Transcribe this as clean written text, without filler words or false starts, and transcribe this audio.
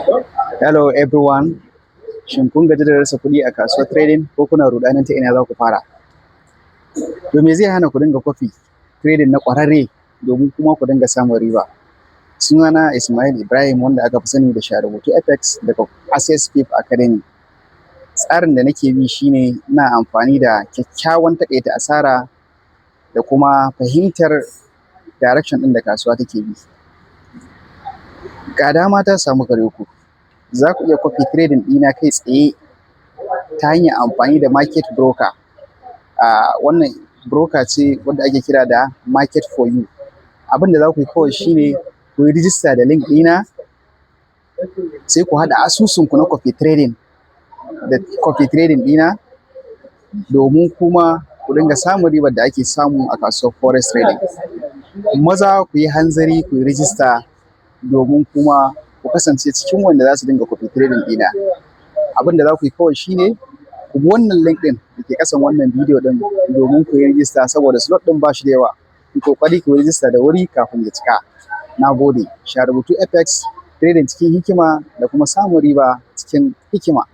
Hello everyone. Shin kun gaji da rasa kuɗi a kasuwar trading ko kuna rudanin ta ina za ku fara? To me zai hana ku dinga kwafi trading na ƙwararre domin kuma ku dinga samun riba? Sunana Ismail Ibrahim wanda aka fi sani da Sharubutu FX daga Access Pip Academy. Tsarin da nake bi shine ina amfani da kyakkyawan taƙaita asara da kuma fahimtar direction ɗin da kasuwa take bi. Ga dama ta samu gare ku. Za ku iya kwafi trading ɗina kai tsaye ta hanyar amfani da market broker. Wannan broker ce wadda ake kira da market for you. Abin da za ku yi kawai shine ku yi rijista da link ɗina, sai ku haɗa asusunku na kwafi trading da kwafi trading ɗina domin kuma ku dinga samun ribar da ake samu a kasuwar forex trading. Maza ku yi hanzari ku yi rijista domin kuma ku kasance cikin wanda za su dinga kwafi trading ɗina. Abin da za ku yi kawai shine ku bi wannan link ɗin da ke ƙasan wannan bidiyo ɗin domin ku yi rijista saboda slot ɗin ba shi da yawa. Ku ƙoƙari ku yi rijista da wuri kafin ya cika. Na gode. Sharubutu FX trading cikin hikima da kuma samun riba cikin hikima.